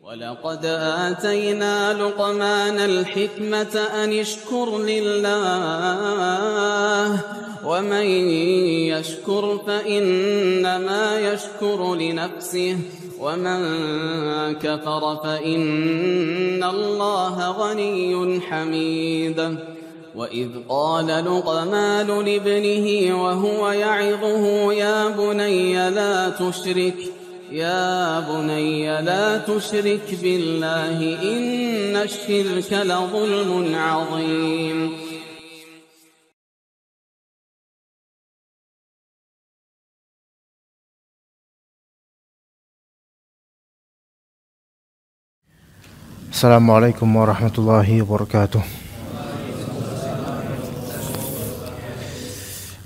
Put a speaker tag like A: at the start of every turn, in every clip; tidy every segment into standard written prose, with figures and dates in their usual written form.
A: ولقد آتينا لقمان الحكمة أن اشكر لله ومن يشكر فإنما يشكر لنفسه ومن كفر فإن الله غني حميد وإذ قال لقمان لابنه وهو يعظه يا بني لا تشرك بالله إن الشرك لظلم عظيم.
B: Assalamualaikum warahmatullahi wabarakatuh.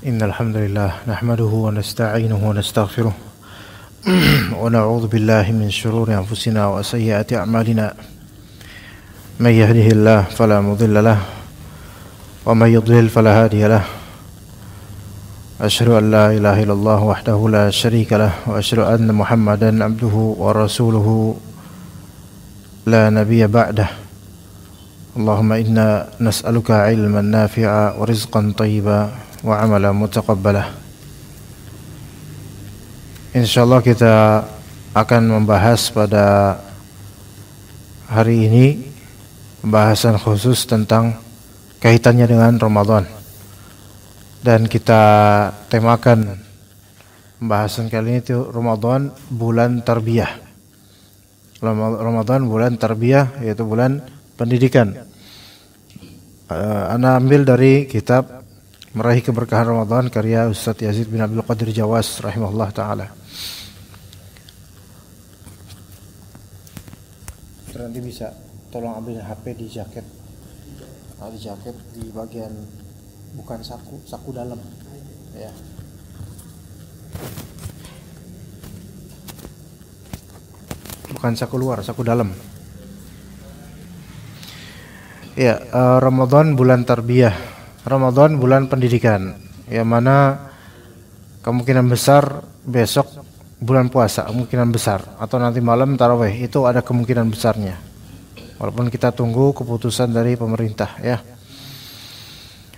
B: Innal hamdalillah nahmaduhu wa nasta'inuhu wa nastaghfiruh wa na'udzu billahi min shururi anfusina wa sayyiati a'malina. May yahdihillahu fala mudilla lahu wa may yudlil fala hadiya lahu. Asyhadu an la ilaha illallah wahdahu la syarika lahu wa asyhadu anna Muhammadan abduhu wa rasuluhu la nabiyya ba'dah. Allahumma inna nas'aluka ilman nafi'a wa rizqan thayyiba wa amalan mutaqabbalah. Insyaallah kita akan membahas pada hari ini pembahasan khusus tentang kaitannya dengan Ramadan. Dan kita temakan pembahasan kali ini itu Ramadan bulan tarbiyah. Ramadan bulan tarbiyah, yaitu bulan pendidikan. Ana ambil dari kitab Meraih Keberkahan Ramadan karya Ustaz Yazid bin Abdul Qadir Jawas rahimahullah ta'ala. Nanti bisa tolong ambil HP di jaket. Di jaket di bagian bukan saku dalam. Ya. Bukan saku luar, saku dalam. Ya, Ramadan bulan tarbiyah, Ramadan bulan pendidikan. Yang mana kemungkinan besar besok bulan puasa, kemungkinan besar, atau nanti malam tarawih, itu ada kemungkinan besarnya. Walaupun kita tunggu keputusan dari pemerintah, ya.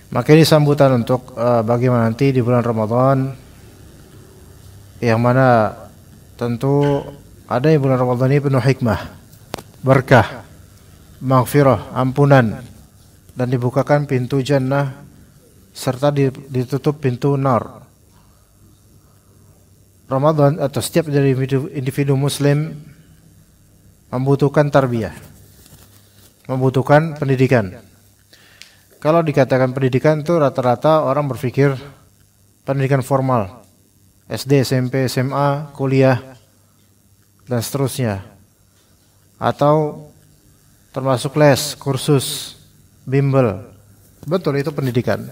B: Maka ini sambutan untuk bagaimana nanti di bulan Ramadan, yang mana tentu ada yang bulan Ramadan ini penuh hikmah, berkah, maghfirah, ampunan, dan dibukakan pintu jannah serta ditutup pintu nar. Ramadan atau setiap dari individu muslim membutuhkan tarbiyah, membutuhkan pendidikan. Kalau dikatakan pendidikan itu rata-rata orang berpikir pendidikan formal, SD, SMP, SMA, kuliah, dan seterusnya. Atau termasuk les, kursus, bimbel. Betul, itu pendidikan.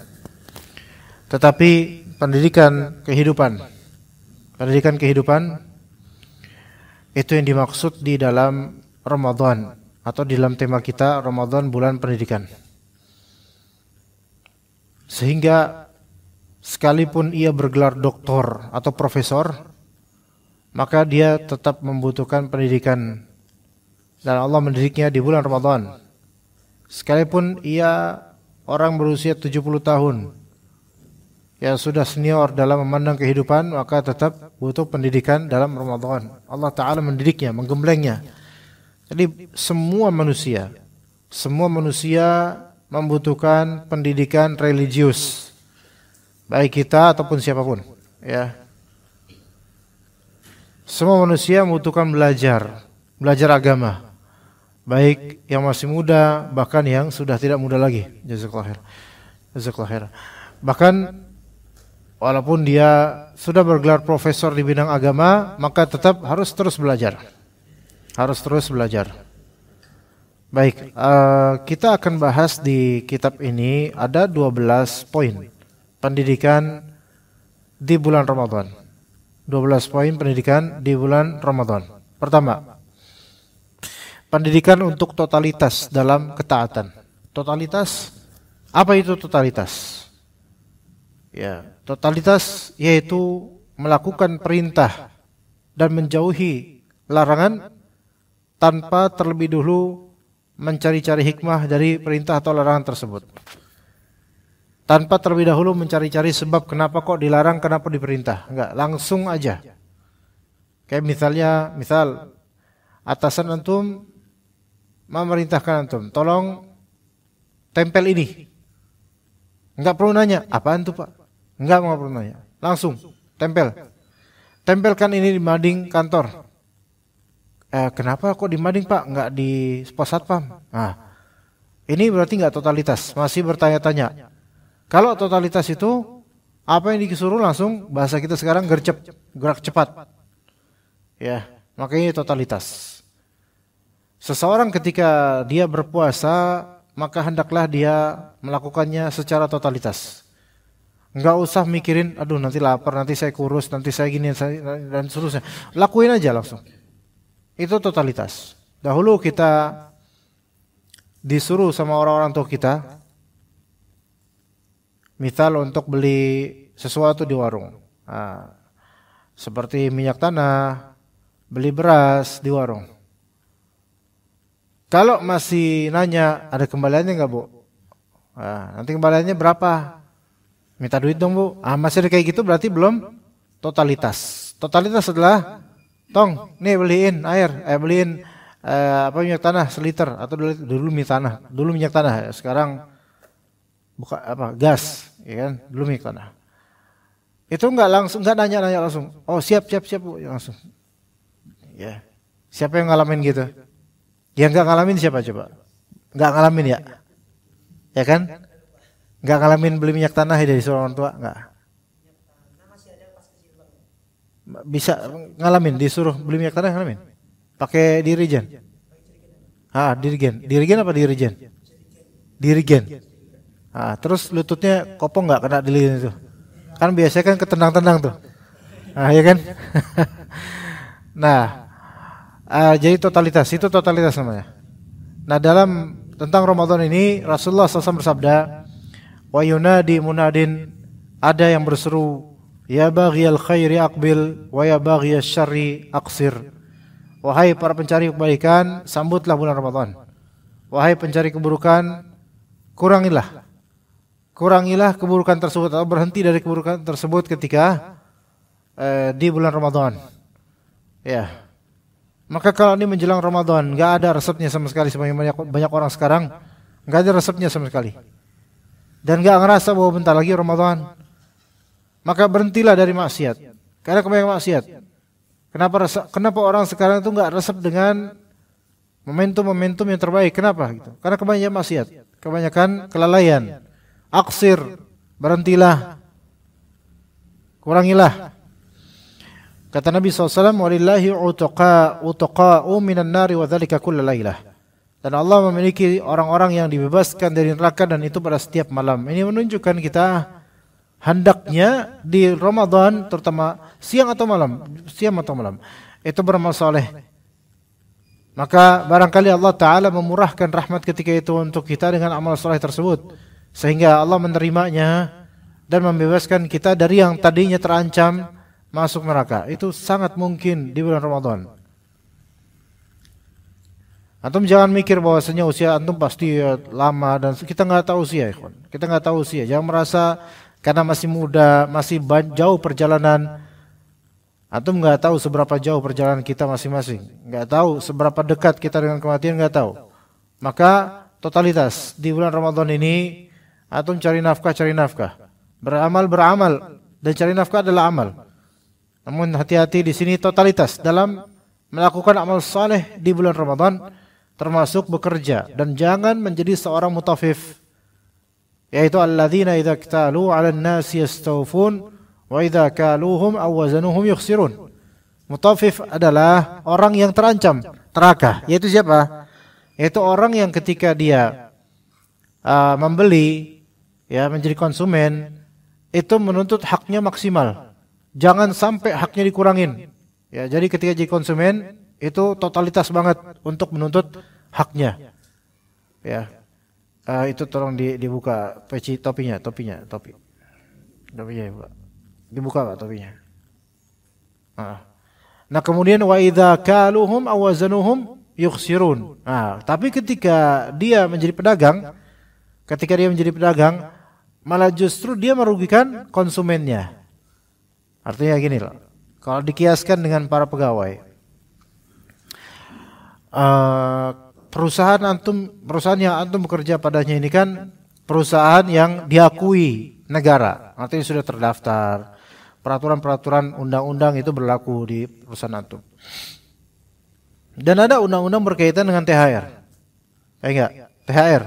B: Tetapi pendidikan kehidupan itu yang dimaksud di dalam Ramadan, atau di dalam tema kita Ramadan bulan pendidikan. Sehingga sekalipun ia bergelar doktor atau profesor, maka dia tetap membutuhkan pendidikan, dan Allah mendidiknya di bulan Ramadan. Sekalipun ia orang berusia 70 tahun yang sudah senior dalam memandang kehidupan, maka tetap butuh pendidikan dalam Ramadan. Allah Ta'ala mendidiknya, menggemblengnya. Jadi semua manusia membutuhkan pendidikan religius, baik kita ataupun siapapun, ya. Semua manusia membutuhkan belajar agama, baik yang masih muda bahkan yang sudah tidak muda lagi. Jazakallahu khair. Bahkan walaupun dia sudah bergelar profesor di bidang agama, maka tetap harus terus belajar. Baik, kita akan bahas di kitab ini ada 12 poin pendidikan di bulan Ramadan. 12 poin pendidikan di bulan Ramadan. Pertama, pendidikan untuk totalitas dalam ketaatan. Totalitas, apa itu totalitas? Ya, totalitas yaitu melakukan perintah dan menjauhi larangan tanpa terlebih dulu mencari-cari hikmah dari perintah atau larangan tersebut. Tanpa terlebih dahulu mencari-cari sebab kenapa kok dilarang, kenapa diperintah. Enggak, langsung aja. Kayak misal atasan antum memerintahkan antum, tolong tempel ini. Enggak perlu nanya, apaan tuh Pak? Enggak perlu nanya, langsung tempel. Tempelkan ini di mading kantor. Kenapa kok di mading Pak? Enggak di pos satpam. Nah, ini berarti enggak totalitas, masih bertanya-tanya. Kalau totalitas itu apa yang disuruh langsung, bahasa kita sekarang gercep, gerak cepat. Ya, makanya totalitas. Seseorang ketika dia berpuasa, maka hendaklah dia melakukannya secara totalitas. Enggak usah mikirin, aduh nanti lapar, nanti saya kurus, nanti saya gini dan seterusnya. Lakuin aja langsung. Itu totalitas. Dahulu kita disuruh sama orang-orang tua kita, misal untuk beli sesuatu di warung. Nah, seperti minyak tanah, beli beras di warung. Kalau masih nanya, ada kembaliannya enggak Bu? Nah, nanti kembaliannya berapa? Minta duit dong Bu. Masih ada kayak gitu berarti belum totalitas. Totalitas adalah, tong, nih beliin air, beliin minyak tanah seliter, atau dulu minyak tanah, sekarang buka gas, ya kan? Dulu minyak tanah. Itu enggak nanya langsung. Oh, siap Bu, langsung. Ya. Siapa yang ngalamin gitu? Yang enggak ngalamin siapa coba? Enggak ngalamin ya? Ya kan? Enggak ngalamin beli minyak tanah dari seorang orang tua, enggak. Bisa ngalamin disuruh beli minyak tanah, ngalamin. Pakai dirigen. Dirigen apa dirigen? Dirigen. Terus lututnya kopong enggak kena dirigen itu? Kan biasanya kan ketendang-tendang tuh. Ya kan? Nah, jadi totalitas, itu totalitas namanya. Nah, dalam tentang Ramadan ini Rasulullah SAW bersabda, wa yunadi munadin, ada yang berseru, ya baghiyal khairi aqbil wa ya baghiyasy syarri aqsir. Wahai para pencari kebaikan, sambutlah bulan Ramadan. Wahai pencari keburukan, kurangilah keburukan tersebut, atau berhenti dari keburukan tersebut ketika di bulan Ramadan. Ya. Maka kalau ini menjelang Ramadan, enggak ada resepnya sama sekali, sebanyak banyak orang sekarang enggak ada resepnya sama sekali. Dan enggak ngerasa bahwa bentar lagi Ramadan. Maka berhentilah dari maksiat. Karena kebanyakan maksiat. Kenapa orang sekarang itu enggak resep dengan momentum-momentum yang terbaik? Kenapa gitu? Karena kebanyakan maksiat, kebanyakan kelalaian. Aksir, berhentilah. Kurangilah. Kata Nabi SAW, walillahi utaqa'u minan nari wa dzalika kulla lailah. Dan Allah memiliki orang-orang yang dibebaskan dari neraka, dan itu pada setiap malam. Ini menunjukkan kita hendaknya di Ramadan, terutama siang atau malam, itu beramal saleh. Maka barangkali Allah Ta'ala memurahkan rahmat ketika itu untuk kita dengan amal saleh tersebut, sehingga Allah menerimanya dan membebaskan kita dari yang tadinya terancam masuk neraka. Itu sangat mungkin di bulan Ramadan. Antum jangan mikir bahwasanya usia antum pasti lama, dan kita nggak tahu usia, ikhwan. Kita nggak tahu usia. Jangan merasa karena masih muda, masih jauh perjalanan. Antum nggak tahu seberapa jauh perjalanan kita masing-masing. Nggak tahu seberapa dekat kita dengan kematian, nggak tahu. Maka totalitas di bulan Ramadan ini, antum cari nafkah. Beramal, dan cari nafkah adalah amal. Namun hati-hati di sini totalitas dalam melakukan amal saleh di bulan Ramadan, termasuk bekerja, dan jangan menjadi seorang mutafif, yaitu alladzina idza iktalu 'alan nasi yastawfun wa idza kaluhum aw wazanuhum yukhsirun. Mutafif adalah orang yang terancam neraka. Yaitu siapa? Yaitu orang yang ketika dia membeli, ya, menjadi konsumen, itu menuntut haknya maksimal. Jangan sampai haknya dikurangin. Ya, jadi ketika jadi konsumen itu totalitas banget untuk menuntut haknya. Ya, itu tolong dibuka peci topinya. Topinya Pak. Dibuka Pak topinya. Nah, kemudian wa idza kaluhum aw wazanuhum yukhsirun. Nah, tapi ketika dia menjadi pedagang, malah justru dia merugikan konsumennya. Artinya gini loh, kalau dikiaskan dengan para pegawai, perusahaan yang antum bekerja padanya ini kan perusahaan yang diakui negara, artinya sudah terdaftar, peraturan-peraturan undang-undang itu berlaku di perusahaan antum. Dan ada undang-undang berkaitan dengan THR, ya enggak? THR,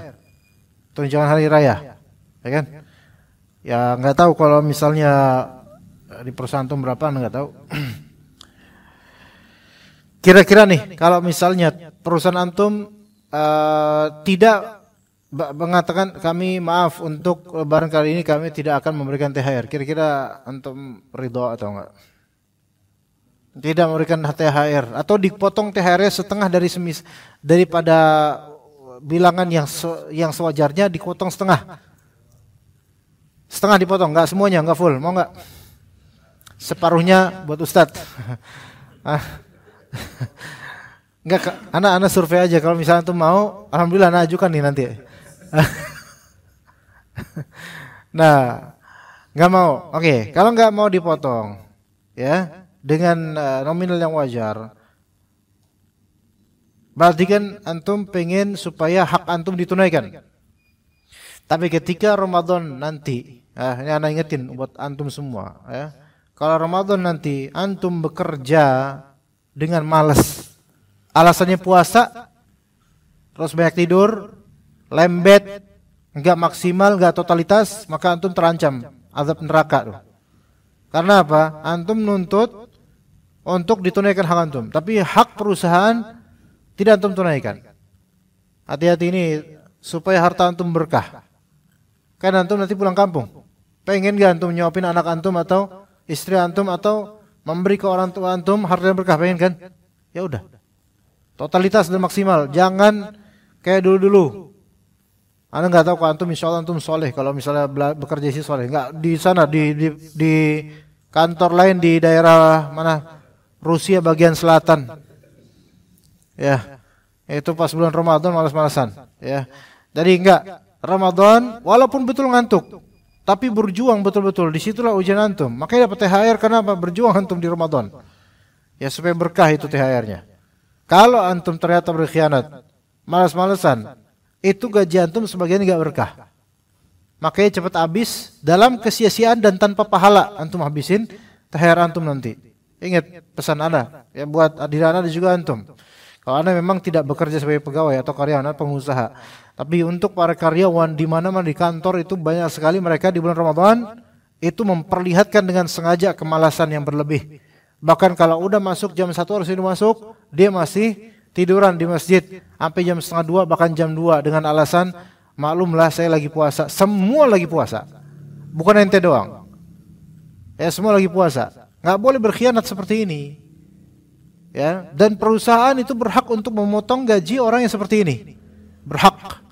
B: tunjangan hari raya, ya kan? Ya nggak tahu kalau misalnya di perusahaan antum berapa, nggak tahu. Kira-kira nih, kalau misalnya perusahaan antum tidak mengatakan kami maaf untuk lebaran kali ini kami tidak akan memberikan THR, kira-kira antum ridho atau enggak? Tidak memberikan THR atau dipotong THR-nya setengah daripada bilangan yang sewajarnya, dipotong setengah dipotong, enggak semuanya, enggak full, mau enggak? Separuhnya buat Ustadz. Enggak, anak survei aja, kalau misalnya antum mau, alhamdulillah anak ajukan nih nanti. Nah, nggak mau. Oke, kalau nggak mau dipotong, ya, dengan nominal yang wajar, berarti kan antum pengen supaya hak antum ditunaikan. Tapi ketika Ramadan nanti, ini anak ingetin buat antum semua, ya, kalau Ramadan nanti antum bekerja dengan malas, alasannya puasa, terus banyak tidur, lembet, enggak maksimal, enggak totalitas, maka antum terancam azab neraka tuh. Karena apa? Antum nuntut untuk ditunaikan hak antum, tapi hak perusahaan tidak antum tunaikan. Hati-hati ini supaya harta antum berkah. Kan antum nanti pulang kampung, pengen enggak antum nyuapin anak antum atau istri antum atau memberi ke orang tua antum harta yang berkah, pengen kan? Ya udah, totalitas dan maksimal, jangan kayak dulu-dulu. Anda nggak tahu kalau antum insya Allah antum soleh, kalau misalnya bekerja sih soleh, nggak di sana di kantor lain di daerah mana, Rusia bagian selatan, ya itu pas bulan Ramadan malas-malasan, ya. Jadi enggak, Ramadan walaupun betul ngantuk, tapi berjuang betul-betul, disitulah ujian antum. Makanya dapat THR, kenapa? Berjuang antum di Ramadan, ya supaya berkah itu THR-nya. Kalau antum ternyata berkhianat, malas-malasan, itu gaji antum sebagian enggak berkah. Makanya cepat habis dalam kesia-siaan dan tanpa pahala antum habisin THR antum nanti. Ingat pesan Anda, ya buat adik Anda juga antum. Kalau Anda memang tidak bekerja sebagai pegawai atau karyawan atau pengusaha, tapi untuk para karyawan di mana-mana di kantor itu banyak sekali mereka di bulan Ramadan itu memperlihatkan dengan sengaja kemalasan yang berlebih. Bahkan kalau udah masuk jam 1 harus masuk, dia masih tiduran di masjid sampai jam 1:30, bahkan jam 2 dengan alasan maklumlah saya lagi puasa. Semua lagi puasa, bukan ente doang, ya semua lagi puasa. Nggak boleh berkhianat seperti ini, ya. Dan perusahaan itu berhak untuk memotong gaji orang yang seperti ini, berhak,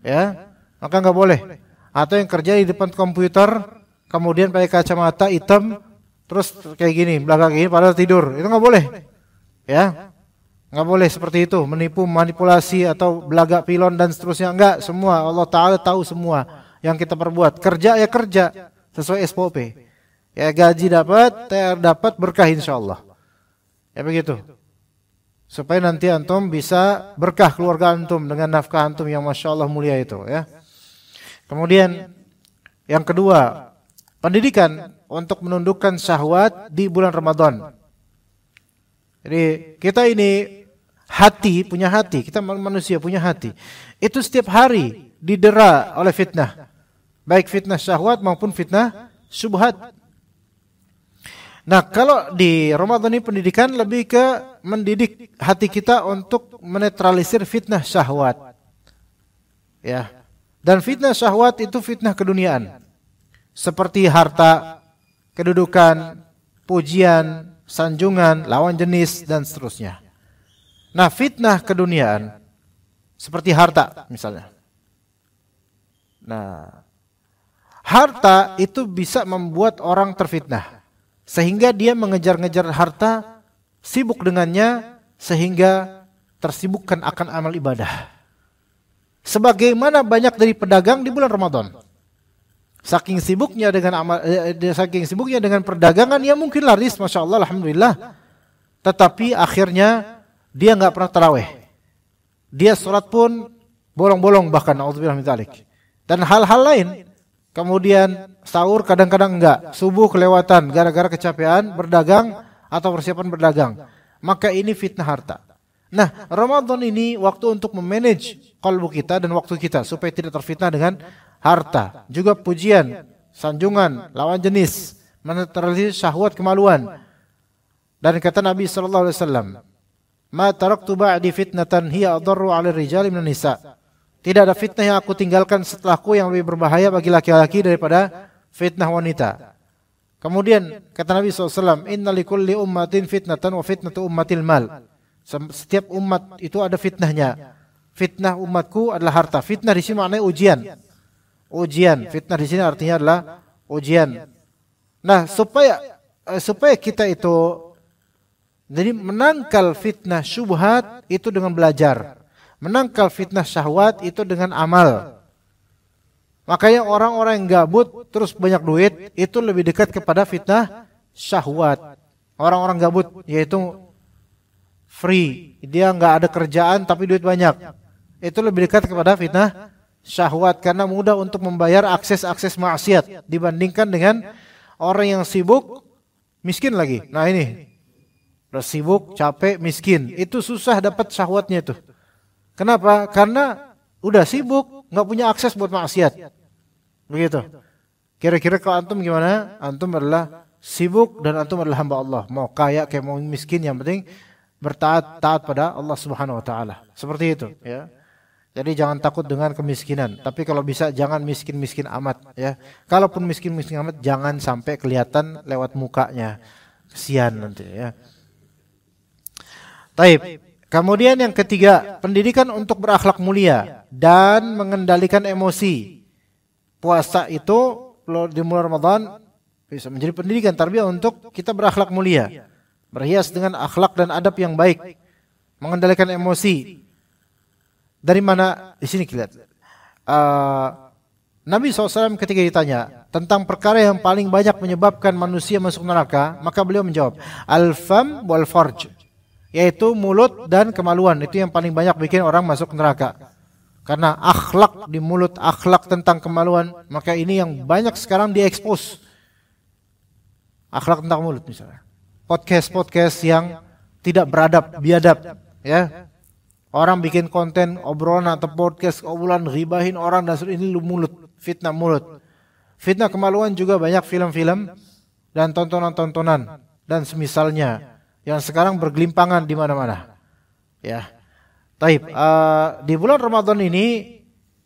B: ya. Maka nggak boleh. Atau yang kerja di depan komputer kemudian pakai kacamata hitam terus kayak gini belakang gini padahal tidur, itu nggak boleh, ya. Nggak boleh seperti itu, menipu, manipulasi atau belagak pilon dan seterusnya. Enggak, semua Allah Ta'ala tahu semua yang kita perbuat. Kerja ya kerja sesuai SOP, ya gaji dapat, THR dapat, berkah insyaallah, ya begitu. Supaya nanti antum bisa berkah keluarga antum dengan nafkah antum yang masya Allah mulia itu, ya. Kemudian yang kedua, pendidikan untuk menundukkan syahwat di bulan Ramadan. Jadi kita ini punya hati, kita manusia punya hati. Itu setiap hari didera oleh fitnah, baik fitnah syahwat maupun fitnah syubhat. Nah, kalau di Ramadan ini pendidikan lebih ke mendidik hati kita untuk menetralisir fitnah syahwat, ya. Dan fitnah syahwat itu fitnah keduniaan, seperti harta, kedudukan, pujian, sanjungan, lawan jenis dan seterusnya. Nah, fitnah keduniaan seperti harta misalnya. Nah, harta itu bisa membuat orang terfitnah sehingga dia mengejar-ngejar harta, sibuk dengannya sehingga tersibukkan akan amal ibadah. Sebagaimana banyak dari pedagang di bulan Ramadan. Saking sibuknya dengan perdagangan, ya mungkin laris, masya Allah, alhamdulillah. Tetapi akhirnya dia nggak pernah taraweh. Dia sholat pun bolong-bolong bahkan, na'udzubillah min dzalik. Dan hal-hal lain. Kemudian sahur kadang-kadang enggak, subuh kelewatan gara-gara kecapean berdagang atau persiapan berdagang. Maka ini fitnah harta. Nah, Ramadan ini waktu untuk memanage kalbu kita dan waktu kita supaya tidak terfitnah dengan harta. Juga pujian, sanjungan, lawan jenis, menetralisir syahwat kemaluan. Dan kata Nabi sallallahu alaihi wasallam, "Ma taraktu ba'di fitnatan hiya adarru 'ala rijali minan nisa." Tidak ada fitnah yang aku tinggalkan setelahku yang lebih berbahaya bagi laki-laki daripada fitnah wanita. Kemudian kata Nabi SAW, "Inna likulli ummatin fitnatan wa fitnatu ummatil mal." Setiap umat itu ada fitnahnya. Fitnah umatku adalah harta. Fitnah di sini maknanya ujian. Ujian. Fitnah di sini artinya adalah ujian. Nah, supaya kita itu jadi menangkal fitnah syubhat itu dengan belajar. Menangkal fitnah syahwat itu dengan amal. Makanya orang-orang yang gabut terus banyak duit itu lebih dekat kepada fitnah syahwat. Orang-orang gabut yaitu free, dia nggak ada kerjaan tapi duit banyak. Itu lebih dekat kepada fitnah syahwat karena mudah untuk membayar akses-akses maksiat dibandingkan dengan orang yang sibuk miskin lagi. Nah ini, udah sibuk, capek, miskin, itu susah dapat syahwatnya itu. Kenapa? Karena udah sibuk, nggak punya akses buat maksiat. Begitu. Kira-kira kalau antum gimana? Antum adalah sibuk dan antum adalah hamba Allah. Mau kaya kayak mau miskin, yang penting taat pada Allah Subhanahu wa taala. Seperti itu, ya. Jadi jangan takut dengan kemiskinan, tapi kalau bisa jangan miskin-miskin amat, ya. Kalaupun miskin-miskin amat jangan sampai kelihatan lewat mukanya. Kesian nanti, ya. Taib. Kemudian yang ketiga, pendidikan untuk berakhlak mulia dan mengendalikan emosi. Puasa itu di bulan Ramadan bisa menjadi pendidikan tarbiyah untuk kita berakhlak mulia. Berhias dengan akhlak dan adab yang baik. Mengendalikan emosi. Dari mana? Di sini kita lihat. Nabi SAW ketika ditanya tentang perkara yang paling banyak menyebabkan manusia masuk neraka, maka beliau menjawab, al-fam wal farj. Yaitu mulut dan kemaluan. Itu yang paling banyak bikin orang masuk neraka. Karena akhlak di mulut, akhlak tentang kemaluan, maka ini yang banyak sekarang diekspos. Akhlak tentang mulut misalnya. Podcast-podcast yang tidak beradab, biadab, ya. Orang bikin konten obrolan atau podcast obrolan ghibahin orang dan ini mulut, fitnah mulut. Fitnah kemaluan juga banyak film-film dan tontonan-tontonan dan semisalnya yang sekarang bergelimpangan di mana-mana. Ya. Taib. Di bulan Ramadan ini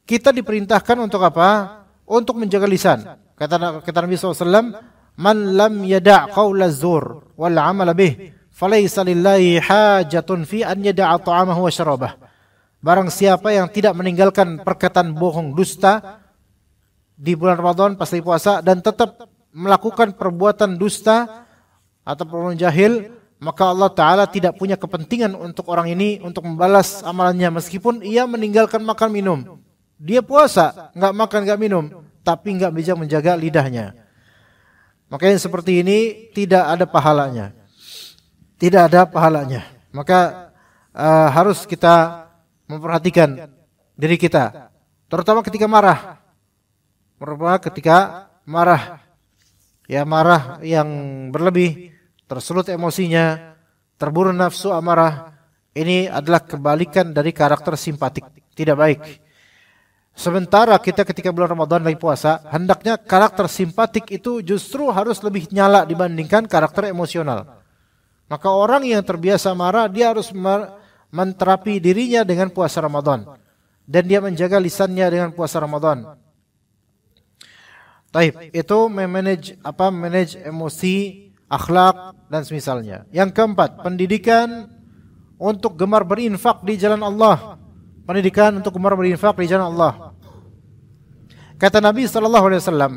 B: kita diperintahkan untuk apa? Untuk menjaga lisan. Kata Nabi SAW, "Man lam yada' qawla zur wal 'amala bih, falaysa lillahi hajatun fi an yada'a ta'amahu wa syarabah." Barang siapa yang tidak meninggalkan perkataan bohong, dusta di bulan Ramadan pas lagi puasa dan tetap melakukan perbuatan dusta atau perbuatan jahil, maka Allah Ta'ala tidak punya kepentingan untuk orang ini untuk membalas amalannya meskipun ia meninggalkan makan minum. Dia puasa, nggak makan, nggak minum, tapi nggak bisa menjaga lidahnya. Makanya seperti ini tidak ada pahalanya. Tidak ada pahalanya. Maka harus kita memperhatikan diri kita, terutama ketika marah. Ketika marah, ya marah yang berlebih, tersulut emosinya, terburu nafsu amarah, ini adalah kebalikan dari karakter simpatik, tidak baik. Sementara kita ketika bulan Ramadan lagi puasa, hendaknya karakter simpatik itu justru harus lebih nyala dibandingkan karakter emosional. Maka orang yang terbiasa marah, dia harus menterapi dirinya dengan puasa Ramadan. Dan dia menjaga lisannya dengan puasa Ramadan. Taib, itu manage emosi, akhlak dan semisalnya. Yang keempat, pendidikan untuk gemar berinfak di jalan Allah. Pendidikan untuk gemar berinfak di jalan Allah. Kata Nabi sallallahu alaihi wasallam,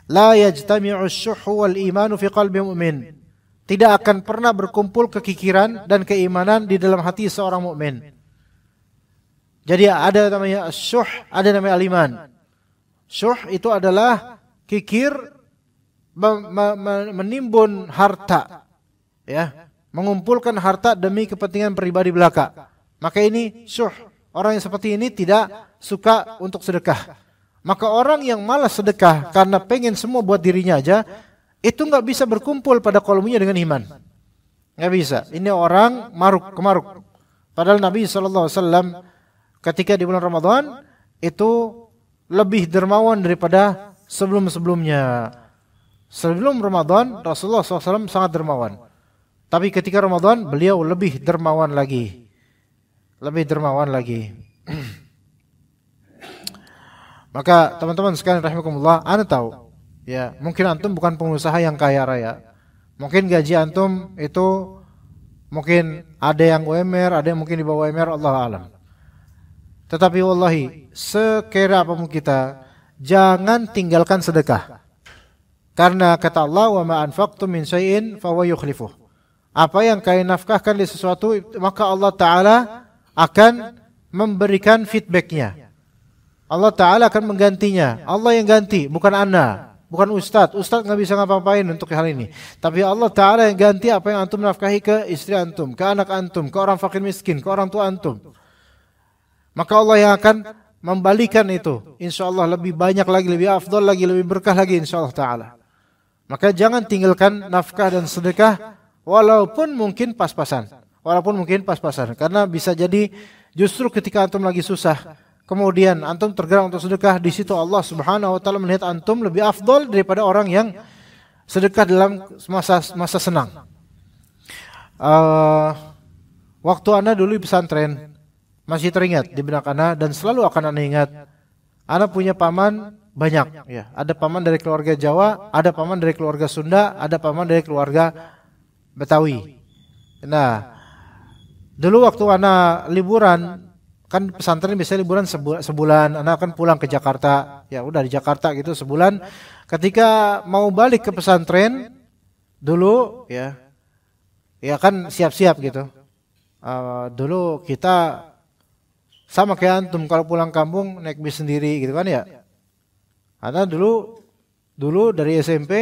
B: "La yajtami'u asy-syuhhu wal imanu fi qalbi mu'min, tidak akan pernah berkumpul kekikiran dan keimanan di dalam hati seorang mukmin. Jadi ada namanya syuh, ada namanya al-iman. Syuh itu adalah kikir menimbun harta, ya, mengumpulkan harta demi kepentingan pribadi belaka. Maka ini syuh. Orang yang seperti ini tidak suka untuk sedekah. Maka orang yang malas sedekah karena pengen semua buat dirinya aja, itu nggak bisa berkumpul pada kolomnya dengan iman. Nggak bisa. Ini orang kemaruk. Padahal Nabi SAW ketika di bulan Ramadan itu lebih dermawan daripada sebelum-sebelumnya. Sebelum Ramadan Rasulullah SAW sangat dermawan. Tapi ketika Ramadan beliau lebih dermawan lagi. Maka teman-teman sekalian rahimakumullah, Anda tahu, ya, mungkin antum bukan pengusaha yang kaya raya. Mungkin gaji antum itu mungkin ada yang UMR, ada yang mungkin di bawah UMR, Allah alam. Tetapi wallahi, sekira apapun kita, jangan tinggalkan sedekah. Karena kata Allah, "Wa ma anfaqtum min syai'in fa huwa yukhlifuh." Apa yang kalian nafkahkan di sesuatu, maka Allah Ta'ala akan memberikan feedbacknya. Allah Ta'ala akan menggantinya. Allah yang ganti, bukan Anda, bukan Ustadz. Ustadz nggak bisa ngapa-ngapain untuk hal ini. Tapi Allah Ta'ala yang ganti apa yang antum nafkahi ke istri antum, ke anak antum, ke orang fakir miskin, ke orang tua antum. Maka Allah yang akan membalikan itu. Insya Allah lebih banyak lagi, lebih afdal lagi, lebih berkah lagi insya Allah Ta'ala. Maka jangan tinggalkan nafkah dan sedekah walaupun mungkin pas-pasan. Karena bisa jadi justru ketika antum lagi susah, kemudian antum tergerak untuk sedekah, di situ Allah Subhanahu wa taala melihat antum lebih afdal daripada orang yang sedekah dalam masa senang. Waktu Anda dulu di pesantren, masih teringat di benak Anda dan selalu akan Anda ingat. Anda punya paman banyak, ya. Ada paman dari keluarga Jawa, ada paman dari keluarga Sunda, ada paman dari keluarga Betawi. Nah, dulu waktu Anda liburan, kan pesantren biasanya liburan sebulan, Anda akan pulang ke Jakarta. Ya udah di Jakarta gitu sebulan. Ketika mau balik ke pesantren dulu, ya kan siap-siap gitu. Dulu kita sama kayak antum kalau pulang kampung naik bis sendiri gitu kan ya. Anda dulu dari SMP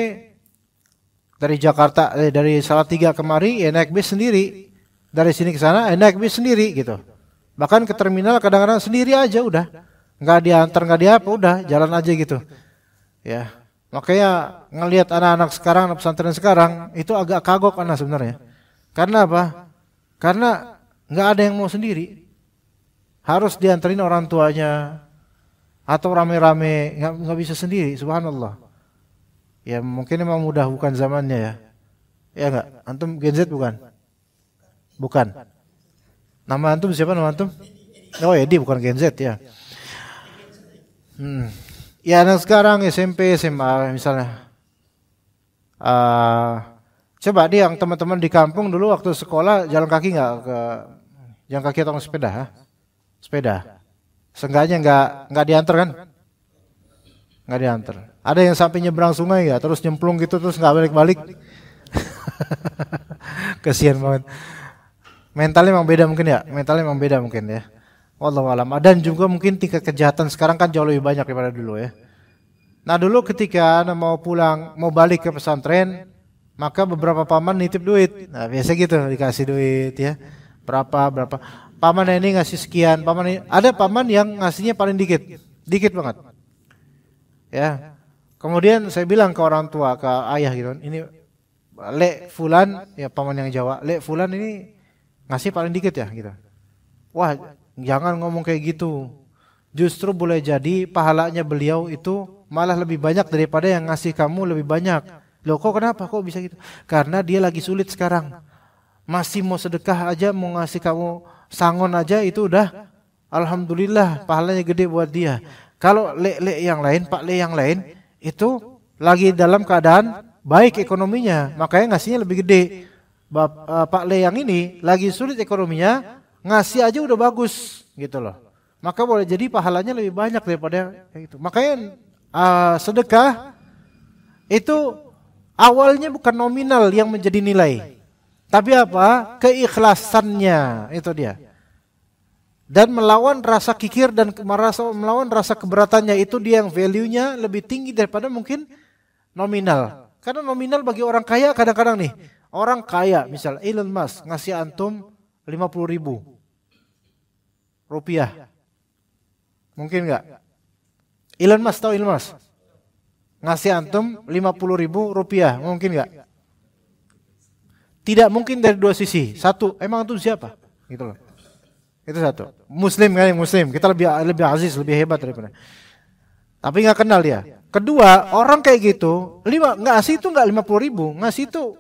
B: dari Jakarta dari Salatiga kemari ya naik bis sendiri. Dari sini ke sana naik bis sendiri gitu. Bahkan ke terminal kadang-kadang sendiri aja udah. Enggak diantar, enggak diapa, udah jalan aja gitu. Ya. Makanya ngelihat anak-anak sekarang, anak pesantren sekarang itu agak kagok anak sebenarnya. Karena apa? Karena enggak ada yang mau sendiri. Harus dianterin orang tuanya atau rame-rame, enggak bisa sendiri, subhanallah. Ya mungkin memang mudah bukan zamannya ya. Ya enggak? Antum Gen Z bukan? Bukan. Nama antum siapa nama antum? Oh Edi, bukan Gen Z ya. Ya anak sekarang SMP, SMA misalnya. Coba dia yang teman-teman di kampung dulu waktu sekolah jalan kaki enggak ke jalan kaki atau sepeda? Ha? Sepeda. Seenggaknya enggak diantar kan? Enggak diantar. Ada yang sampai nyebrang sungai ya, terus nyemplung gitu terus enggak balik-balik. Kasihan banget. Mentalnya memang beda mungkin ya. Wallahu alam. Dan juga mungkin tingkat kejahatan sekarang kan jauh lebih banyak daripada dulu ya. Nah dulu ketika Anda mau pulang, mau balik ke pesantren, maka beberapa paman nitip duit. Nah biasa gitu dikasih duit ya. Berapa. Paman ini ngasih sekian, ada paman yang ngasihnya paling dikit banget. Ya. Kemudian saya bilang ke orang tua, ke ayah gitu, ini Lek Fulan, ya paman yang Jawa, Lek Fulan ini ngasih paling dikit ya gitu. Wah, jangan ngomong kayak gitu. Justru boleh jadi pahalanya beliau itu malah lebih banyak daripada yang ngasih kamu lebih banyak. Loh kok kenapa kok bisa gitu? Karena dia lagi sulit sekarang. Masih mau sedekah aja, mau ngasih kamu sangon aja itu udah alhamdulillah pahalanya gede buat dia. Kalau lek yang lain, Pak Le yang lain itu lagi dalam keadaan baik ekonominya, makanya ngasihnya lebih gede. Pak Le yang ini lagi sulit ekonominya, ngasih aja udah bagus gitu loh. Maka boleh jadi pahalanya lebih banyak daripada itu. Makanya sedekah itu Awalnya bukan nominal yang menjadi nilai, tapi apa? Keikhlasannya, itu dia. Dan melawan rasa kikir dan melawan rasa keberatannya, itu dia yang value-nya lebih tinggi daripada mungkin nominal. Karena nominal bagi orang kaya kadang-kadang nih, orang kaya misal Elon Musk ngasih antum 50.000 rupiah. Mungkin enggak? Elon Musk, tahu Elon Musk? Ngasih antum 50.000 rupiah, mungkin enggak? Tidak mungkin dari dua sisi. Satu, emang antum siapa? Gitu loh. Itu satu. Muslim kan, Muslim. Kita lebih aziz, lebih hebat daripada. Tapi enggak kenal dia. Kedua, orang kayak gitu, ngasih itu enggak 50.000, ngasih itu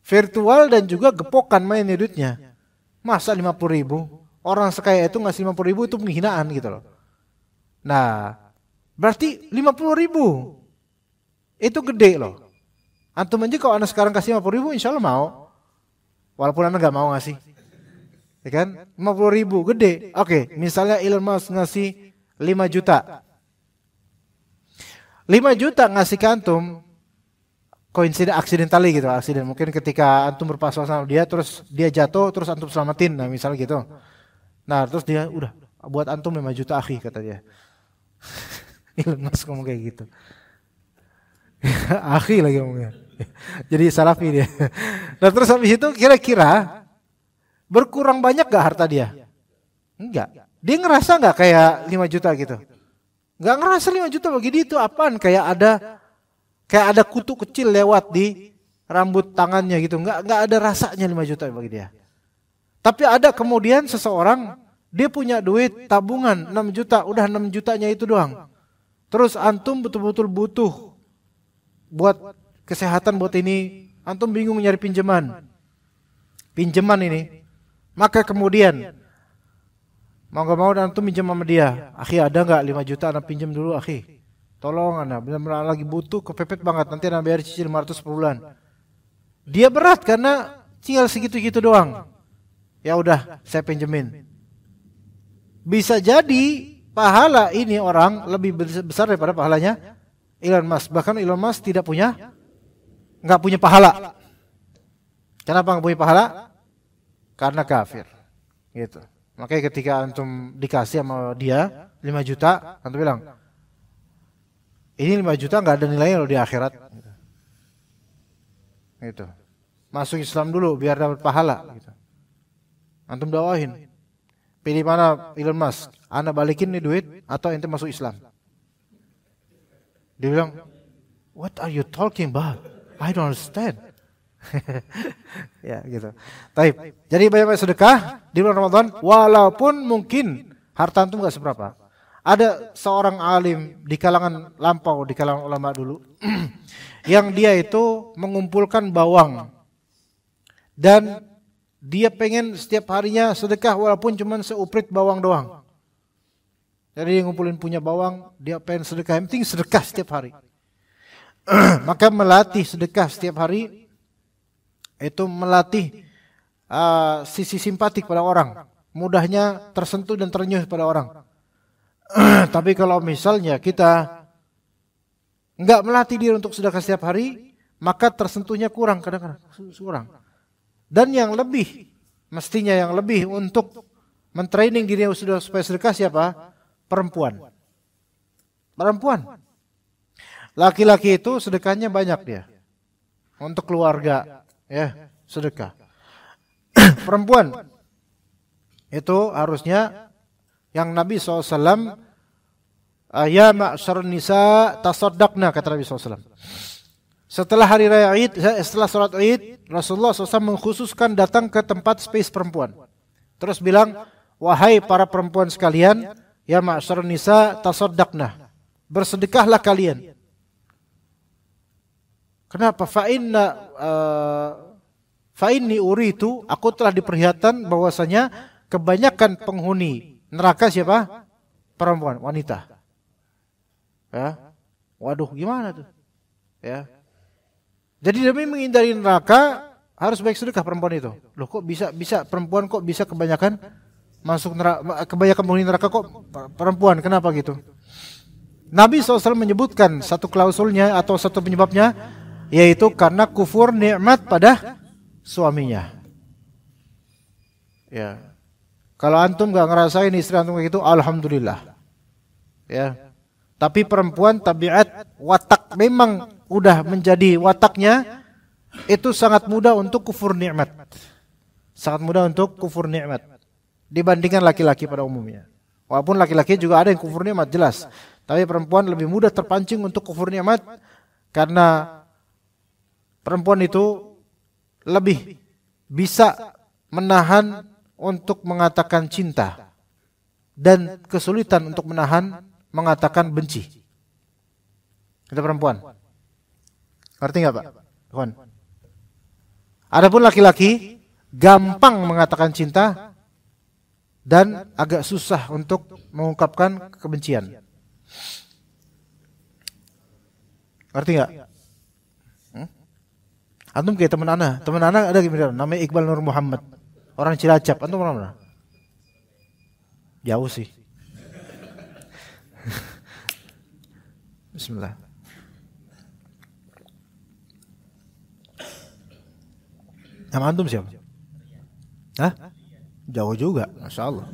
B: virtual dan juga gepokan main duitnya. Masa 50.000? Orang sekaya itu ngasih 50.000 itu penghinaan gitu loh. Nah, berarti 50.000 itu gede loh. Antum aja kalau anak sekarang kasih 50.000 insya Allah mau. Walaupun anak gak mau ngasih. Ya kan? 50.000 gede. Oke, misalnya Elon Musk ngasih 5 juta. 5 juta ngasih ke antum, accidentally gitu, aksiden. Mungkin ketika antum berpasangan sama dia, terus dia jatuh, terus antum selamatin, nah misalnya gitu. Nah terus dia udah buat antum 5 juta akhi, kata dia. Elon Musk ngomong kayak gitu. Akhi lagi ngomongnya. Jadi salafi dia. Nah terus habis itu kira-kira berkurang banyak gak harta dia? Enggak. Dia ngerasa gak kayak 5 juta gitu? Enggak ngerasa 5 juta bagi dia itu apaan? Kayak ada kutu kecil lewat di rambut tangannya gitu. Enggak ada rasanya 5 juta bagi dia. Tapi ada kemudian seseorang, dia punya duit tabungan 6 juta, udah 6 jutanya itu doang. Terus antum betul-betul butuh buat kesehatan buat ini, antum bingung nyari pinjaman ini. Maka kemudian mau gak mau antum pinjam sama dia. Akhi ada gak 5 juta anak pinjam dulu akhi. Tolong anak, benar-benar lagi butuh, kepepet banget, nanti anak bayar cicil 500 per bulan. Dia berat karena tinggal segitu-gitu doang. Ya udah, saya pinjemin. Bisa jadi pahala ini orang lebih besar daripada pahalanya Elon Musk. Bahkan Elon Musk nggak punya pahala. Kenapa nggak punya pahala? Karena kafir. Gitu. Makanya ketika antum dikasih sama dia 5 juta, antum bilang, ini 5 juta nggak ada nilainya loh di akhirat. Gitu. Masuk Islam dulu biar dapat pahala. Gitu. Antum dawahin. Pilih mana Elon Musk? Anda balikin nih duit atau ente masuk Islam? Dia bilang, what are you talking about? I don't understand. Ya gitu. Taib. Jadi banyak sedekah di bulan Ramadan, walaupun mungkin harta antum gak seberapa. Ada seorang alim di kalangan lampau, di kalangan ulama dulu, yang dia itu mengumpulkan bawang dan dia pengen setiap harinya sedekah walaupun cuma seuprit bawang doang. Jadi dia ngumpulin punya bawang, dia pengen sedekah, yang penting sedekah setiap hari. Maka melatih sedekah setiap hari itu melatih sisi simpatik pada orang, mudahnya tersentuh dan terenyuh pada orang. Tapi kalau misalnya kita enggak melatih dia untuk sedekah setiap hari, maka tersentuhnya kurang, kadang-kadang kurang. Dan yang lebih, mestinya yang lebih untuk mentraining dirinya sudah supaya sedekah siapa? Perempuan. Laki-laki itu sedekahnya banyak dia. Untuk keluarga, ya, sedekah. Perempuan itu harusnya yang Nabi SAW, ya ma'syarun nisa tasaddaqna, kata Nabi SAW. Setelah hari raya Id, setelah sholat Id, Rasulullah SAW mengkhususkan datang ke tempat space perempuan. Terus bilang, wahai para perempuan sekalian, ya ma'syarun nisa tasaddaqna, bersedekahlah kalian. Kenapa? Fa'inni uritu, aku telah diperlihatkan bahwasanya kebanyakan penghuni neraka siapa? Perempuan, wanita. Ya. Waduh, gimana tuh? Ya. Jadi demi menghindari neraka harus baik sedekah perempuan itu. Loh kok bisa perempuan kok bisa kebanyakan masuk neraka, kebanyakan penghuni neraka kok perempuan? Kenapa gitu? Nabi SAW menyebutkan satu klausulnya atau satu penyebabnya, yaitu karena kufur nikmat pada suaminya. Ya. Kalau antum gak ngerasain istri antum kayak gitu, alhamdulillah. Ya. Tapi perempuan tabiat watak memang udah menjadi wataknya itu sangat mudah untuk kufur nikmat. Sangat mudah untuk kufur nikmat dibandingkan laki-laki pada umumnya. Walaupun laki-laki juga ada yang kufur nikmat jelas, tapi perempuan lebih mudah terpancing untuk kufur nikmat karena perempuan itu lebih bisa menahan untuk mengatakan cinta dan kesulitan untuk menahan mengatakan benci. Kita perempuan. Ngerti nggak Pak? Kawan. Adapun laki-laki gampang mengatakan cinta dan agak susah untuk mengungkapkan kebencian. Ngerti nggak? Antum kayak teman anak ada gimana? Namanya Iqbal Nur Muhammad, orang Cilacap. Antum mana? Jauh sih. Bismillah. Nama antum siapa? Hah? Jauh juga, Masya Allah.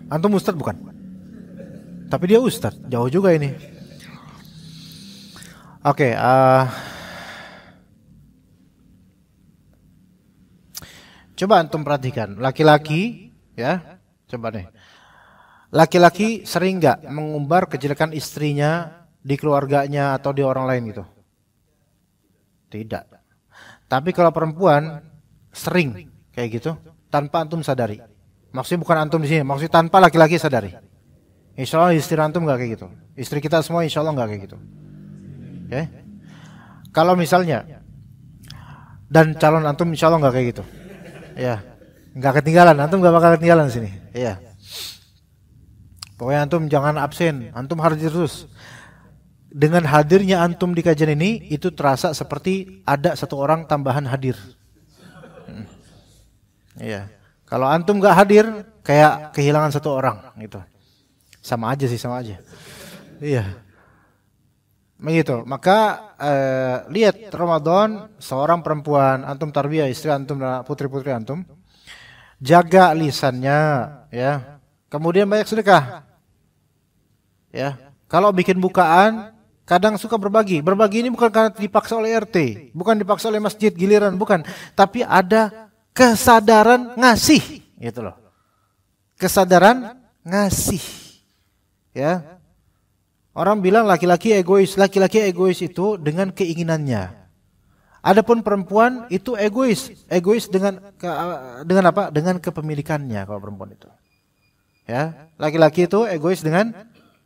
B: Antum ustad bukan? Tapi dia ustad, jauh juga ini. Oke, coba antum perhatikan, laki-laki, ya, coba deh. Laki-laki sering nggak mengumbar kejelekan istrinya di keluarganya atau di orang lain gitu? Tidak. Tapi kalau perempuan sering kayak gitu tanpa antum sadari. Maksudnya bukan antum di sini, maksudnya tanpa laki-laki sadari. Insya Allah istri antum nggak kayak gitu. Istri kita semua insya Allah nggak kayak gitu. Oke? Kalau misalnya dan calon antum insya Allah nggak kayak gitu. Ya, nggak ketinggalan. Antum nggak bakal ketinggalan di sini. Iya. Pokoknya antum jangan absen. Antum hadir terus. Dengan hadirnya antum di kajian ini, itu terasa seperti ada satu orang tambahan hadir. Iya. Kalau antum nggak hadir, kayak kehilangan satu orang, gitu. Sama aja sih, sama aja. Iya. Begitu. Maka lihat Ramadan, seorang perempuan, antum tarbiyah istri antum dan putri-putri antum, jaga lisannya, ya. Kemudian banyak sedekah. Ya. Kalau bikin bukaan, kadang suka berbagi. Berbagi ini bukan karena dipaksa oleh RT, bukan dipaksa oleh masjid giliran, bukan. Tapi ada kesadaran ngasih, gitu loh. Kesadaran ngasih. Ya. Orang bilang laki-laki egois. Laki-laki egois itu dengan keinginannya. Adapun perempuan itu egois. Egois dengan apa? Dengan kepemilikannya kalau perempuan itu. Ya, laki-laki itu egois dengan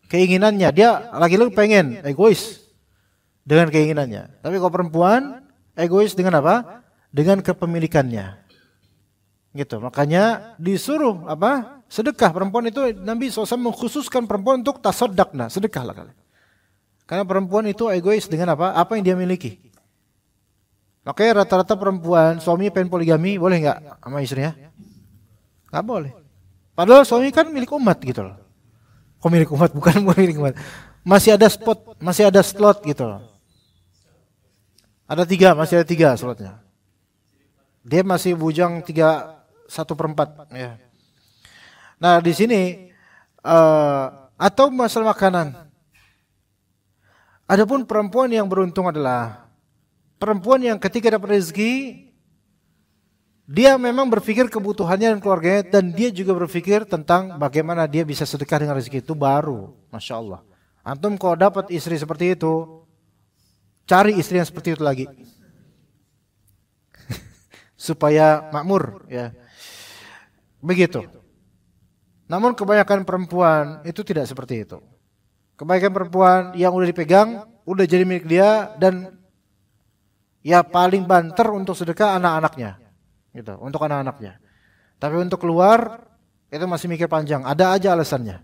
B: keinginannya. Dia laki-laki pengen, egois dengan keinginannya. Tapi kalau perempuan egois dengan apa? Dengan kepemilikannya. Gitu. Makanya disuruh apa? Sedekah. Perempuan itu Nabi SAW mengkhususkan perempuan untuk tasaddaqna, sedekahlah kalian. Karena perempuan itu egois dengan apa? Apa yang dia miliki. Makanya rata-rata perempuan suami pengen poligami, boleh nggak sama istrinya? Nggak boleh. Padahal suami kan milik umat gitu loh. Kok milik umat? Bukan milik umat. Masih ada spot, masih ada slot gitu loh. Ada 3, masih ada 3 slotnya. Dia masih bujang 1/4. Ya. Nah di sini atau masalah makanan. Adapun perempuan yang beruntung adalah perempuan yang ketika dapat rezeki, dia memang berpikir kebutuhannya dan keluarganya, dan dia juga berpikir tentang bagaimana dia bisa sedekah dengan rezeki itu baru. Masya Allah. Antum kalau dapat istri seperti itu, cari istri yang seperti itu lagi. Supaya makmur. Ya. Begitu. Namun kebanyakan perempuan itu tidak seperti itu. Kebanyakan perempuan yang udah dipegang, udah jadi milik dia, dan ya paling banter untuk sedekah anak-anaknya. Gitu, untuk anak-anaknya. Tapi untuk keluar itu masih mikir panjang, ada aja alasannya.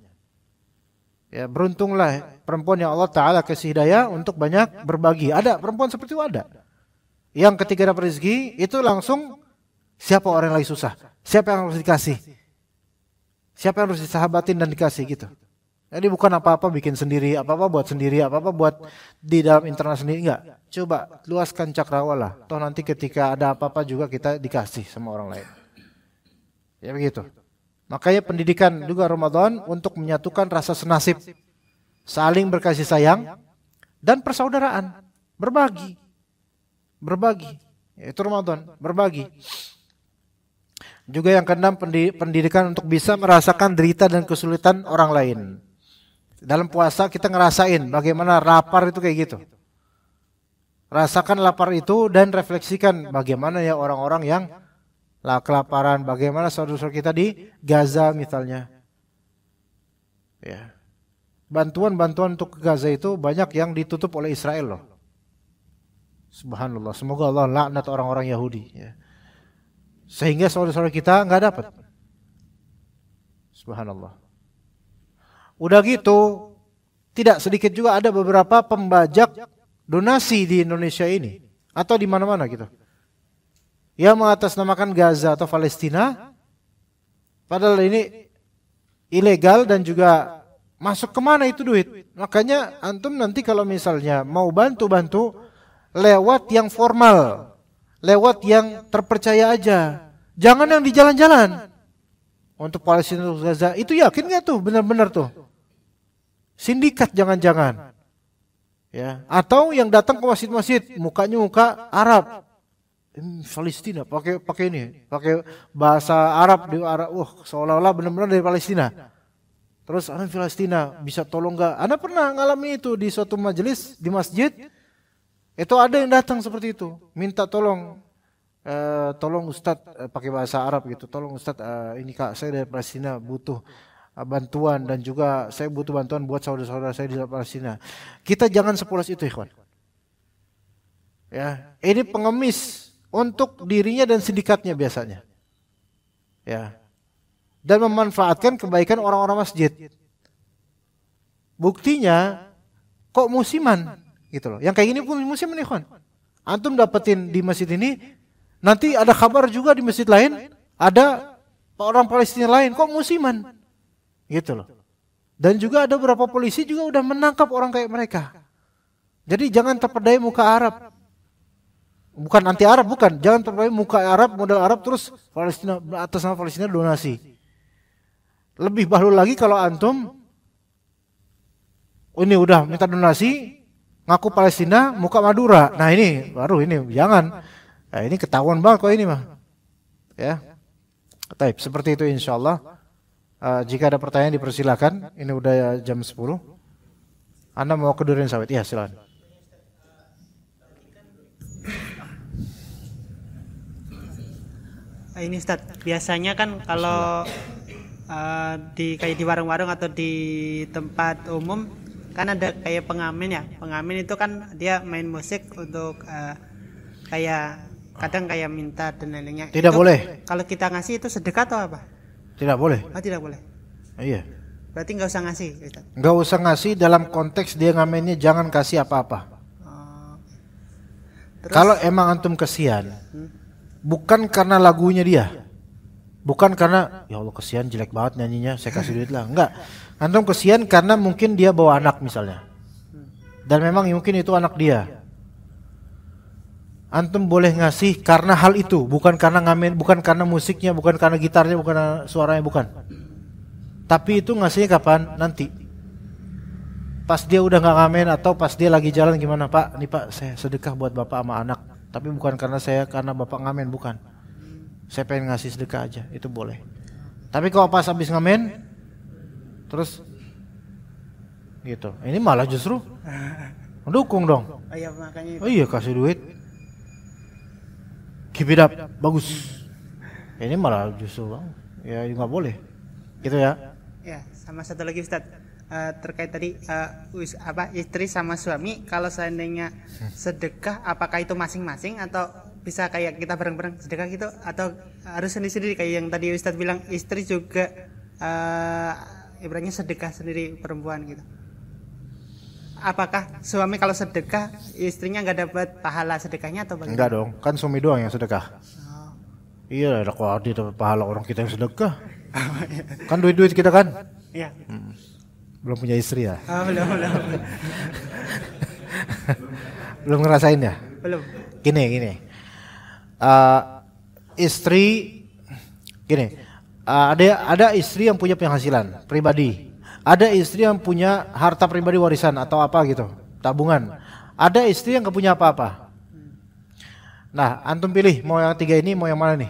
B: Ya, beruntunglah perempuan yang Allah Ta'ala kasih hidayah untuk banyak berbagi. Ada perempuan seperti itu ada. Yang ketika dapat rezeki itu langsung siapa orang yang lagi susah, siapa yang harus dikasih, siapa yang harus disahabatin dan dikasih gitu. Jadi bukan apa-apa bikin sendiri, apa-apa buat sendiri, apa-apa buat di dalam internal sendiri, enggak. Coba luaskan cakrawala. Toh nanti ketika ada apa-apa juga kita dikasih sama orang lain. Ya begitu. Makanya pendidikan juga Ramadan untuk menyatukan rasa senasib, saling berkasih sayang, dan persaudaraan. Berbagi. Berbagi. Itu Ramadan, berbagi. Juga yang keenam, pendidikan untuk bisa merasakan derita dan kesulitan orang lain. Dalam puasa kita ngerasain bagaimana lapar itu kayak gitu. Rasakan lapar itu dan refleksikan bagaimana ya orang-orang yang kelaparan, bagaimana saudara-saudara kita di Gaza misalnya. Ya. Bantuan-bantuan untuk ke Gaza itu banyak yang ditutup oleh Israel loh. Subhanallah, semoga Allah laknat orang-orang Yahudi. Ya. Sehingga saudara-saudara kita nggak dapat. Subhanallah. Udah gitu, tidak sedikit juga ada beberapa pembajak donasi di Indonesia ini atau di mana-mana gitu. Yang mengatasnamakan Gaza atau Palestina, padahal ini ilegal dan juga masuk kemana itu duit. Makanya antum nanti kalau misalnya mau bantu-bantu lewat yang formal, lewat yang terpercaya aja. Jangan yang di jalan-jalan. Untuk Palestina, untuk Gaza, itu yakin nggak tuh benar-benar tuh? Sindikat jangan-jangan. Ya, atau yang datang ke masjid-masjid mukanya muka Arab. Palestina pakai ini, pakai bahasa Arab di Arab. Seolah-olah benar-benar dari Palestina. Terus anak Palestina bisa tolong nggak? Anda pernah ngalami itu di suatu majelis di masjid? Itu ada yang datang seperti itu, minta tolong, tolong Ustadz pakai bahasa Arab gitu. Tolong Ustadz, ini Kak saya dari Palestina butuh bantuan dan juga saya butuh bantuan buat saudara-saudara saya di Palestina. Kita jangan sepolos itu, ikhwan. Ya, ini pengemis untuk dirinya dan sindikatnya biasanya. Ya. Dan memanfaatkan kebaikan orang-orang masjid. Buktinya kok musiman gitu loh. Yang kayak gini pun musiman, ikhwan. Antum dapetin di masjid ini, nanti ada kabar juga di masjid lain, ada orang Palestina lain kok musiman. Gitu loh. Dan juga ada beberapa polisi juga udah menangkap orang kayak mereka. Jadi jangan terpedaya muka Arab. Bukan anti Arab, bukan. Jangan terpedaya muka Arab, modal Arab terus Palestina atas nama Palestina donasi. Lebih bahlul lagi kalau antum ini udah minta donasi, ngaku Palestina, muka Madura. Nah ini baru ini jangan. Nah, ini ketahuan banget kok ini mah. Ya. Baik, seperti itu insyaallah. Jika ada pertanyaan dipersilakan. Ini udah jam 10. Anda mau ke durian sawit? Ya, silakan.
C: Ini Ustaz, biasanya kan kalau kayak di warung-warung atau di tempat umum kan ada kayak pengamen ya. Pengamen itu kan dia main musik untuk kayak kadang kayak minta dan lain-lainnya.
B: Tidak itu, boleh.
C: Kalau kita ngasih itu sedekah atau apa?
B: Tidak boleh.
C: Oh, tidak boleh.
B: Iya.
C: Berarti nggak usah ngasih, Ustaz.
B: Nggak usah ngasih dalam konteks dia ngamennya jangan kasih apa-apa. Kalau emang antum kesian, bukan karena lagunya dia, bukan karena ya Allah kesian jelek banget nyanyinya, saya kasih duit lah. Enggak. Antum kesian karena mungkin dia bawa anak misalnya, dan memang mungkin itu anak dia. Antum boleh ngasih karena hal itu, bukan karena ngamen, bukan karena musiknya, bukan karena gitarnya, bukan karena suaranya, bukan. Tapi itu ngasihnya kapan? Nanti. Pas dia udah nggak ngamen atau pas dia lagi jalan gimana Pak? Nih Pak, saya sedekah buat bapak sama anak. Tapi bukan karena bapak ngamen, bukan. Saya pengen ngasih sedekah aja, itu boleh. Tapi kalau pas habis ngamen, terus gitu, ini malah justru mendukung dong.
C: Oh iya, makanya.
B: Oh iya kasih duit. Keep it up, bagus. Ini malah justru ya nggak boleh, gitu ya.
C: Ya, sama satu lagi Ustaz, terkait tadi istri sama suami, kalau seandainya sedekah, apakah itu masing-masing atau bisa kayak kita bareng-bareng sedekah gitu, atau harus sendiri-sendiri kayak yang tadi Ustaz bilang istri juga ibaratnya sedekah sendiri perempuan gitu. Apakah suami kalau sedekah istrinya nggak dapat pahala sedekahnya atau bagaimana?
B: Enggak dong, kan suami doang yang sedekah. Oh. Iya, kok dia dapat pahala orang kita yang sedekah. Kan duit-duit kita kan?
C: Iya.
B: Belum punya istri ya?
C: Oh, belum.
B: Belum ngerasain ya?
C: Belum.
B: Gini. Istri gini. Ada istri yang punya penghasilan pribadi. Ada istri yang punya harta pribadi warisan atau apa gitu, tabungan. Ada istri yang gak punya apa-apa. Nah, antum pilih mau yang tiga ini, mau yang mana nih?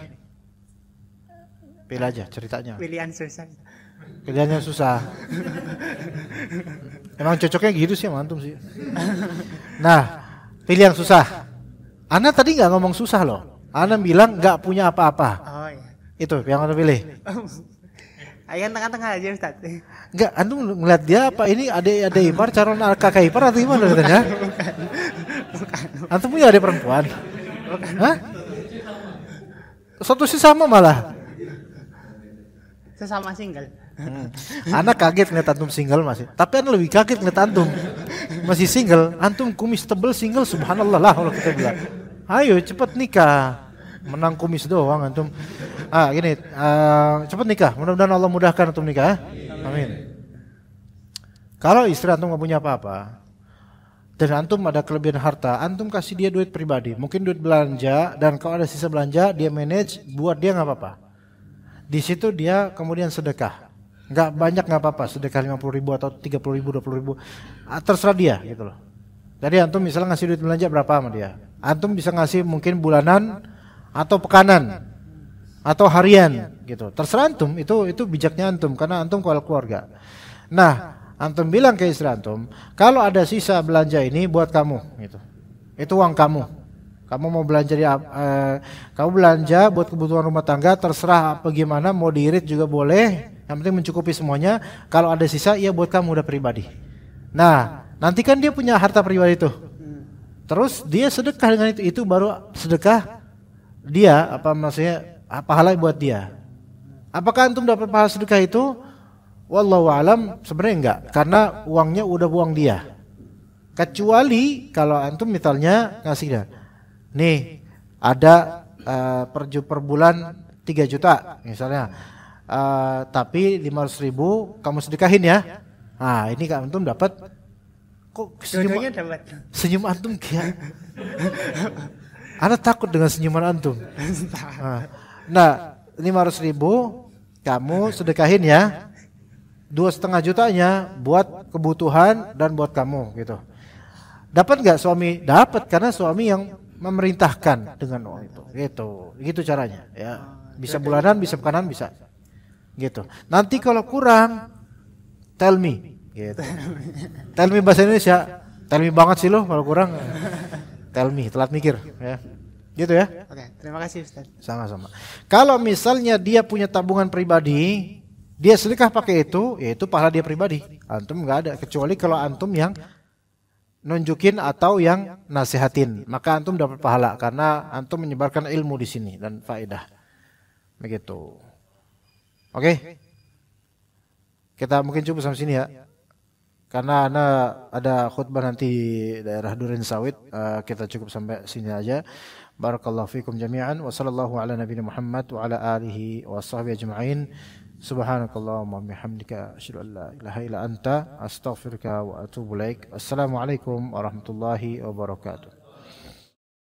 B: Pilih aja ceritanya.
C: Pilihan susah.
B: Pilihannya susah. Emang cocoknya gitu sih sama antum sih. Nah, pilih yang susah. Ana tadi nggak ngomong susah loh. Ana bilang nggak punya apa-apa.
C: Oh iya.
B: Itu yang Ana pilih.
C: Ayo tengah-tengah aja Ustaz.
B: Enggak, antum ngeliat dia apa ini ada ipar calon kakak ipar atau gimana katanya?
C: Bukan.
B: Antum punya adik perempuan?
C: Bukan.
B: Hah? Satu sih sama malah.
C: Sesama single.
B: Anak kaget ngeliat antum single masih. Tapi Ana lebih kaget ngeliat antum masih single. Antum kumis tebel single, subhanallah lah kalau kita bilang. Ayo cepet nikah. Menang kumis doang antum. Gini, cepet nikah. Mudah-mudahan Allah mudahkan antum nikah. Amin. Kalau istri antum gak punya apa-apa dan antum ada kelebihan harta, antum kasih dia duit pribadi, mungkin duit belanja, dan kalau ada sisa belanja dia manage buat dia nggak apa-apa. Di situ dia kemudian sedekah, nggak banyak nggak apa-apa, sedekah 50.000 atau 30.000, 20.000, terserah dia gitu loh. Jadi antum misalnya ngasih duit belanja berapa sama dia, antum bisa ngasih mungkin bulanan atau pekanan atau harian gitu, terserah antum, itu bijaknya antum karena antum keluarga. Nah, antum bilang ke istri antum, kalau ada sisa belanja ini buat kamu gitu. Itu uang kamu. Kamu mau belanja kamu belanja buat kebutuhan rumah tangga, terserah apa gimana, mau diirit juga boleh, yang penting mencukupi semuanya. Kalau ada sisa ya buat kamu udah pribadi. Nah, nanti kan dia punya harta pribadi itu. Terus dia sedekah dengan itu baru sedekah dia, apa maksudnya pahala buat dia. Apakah antum dapat pahala sedekah itu? Wallahu alam, sebenarnya enggak, karena uangnya udah uang dia. Kecuali kalau antum misalnya ngasih dia, nih ada per bulan 3 juta misalnya, tapi 500.000 kamu sedekahin ya. Nah ini kan antum dapat. Kok senyum antum kayak Ana takut dengan senyuman antum. Nah 500.000 kamu sedekahin ya, 2,5 jutanya buat kebutuhan dan buat kamu gitu. Dapat nggak suami? Dapat, karena suami yang memerintahkan dengan uang itu. Gitu caranya. Ya, bisa bulanan, bisa pekanan, bisa. Gitu. Nanti kalau kurang, tell me. Gitu. Tell me bahasa Indonesia. Tell me banget sih lo kalau kurang. Tell me, telat mikir. Ya. Gitu ya.
C: Oke, terima kasih Ustaz.
B: Sama-sama. Kalau misalnya dia punya tabungan pribadi, dia sedekah pakai itu, yaitu pahala dia pribadi. Antum nggak ada, kecuali kalau antum yang nunjukin atau yang nasihatin, maka antum dapat pahala karena antum menyebarkan ilmu di sini dan faedah. Begitu. Oke. Kita mungkin cukup sampai sini ya. Karena ada khutbah nanti di daerah Duren Sawit, kita cukup sampai sini aja. Barakallahu fikum jami'an wa sallallahu ala nabiyina Muhammad wa ala alihi wa sahbihi ajma'in. Subhanakallahumma bihamdika asyhadu an la ilaha illa anta astaghfiruka wa atubu ilaik. Assalamualaikum warahmatullahi wabarakatuh.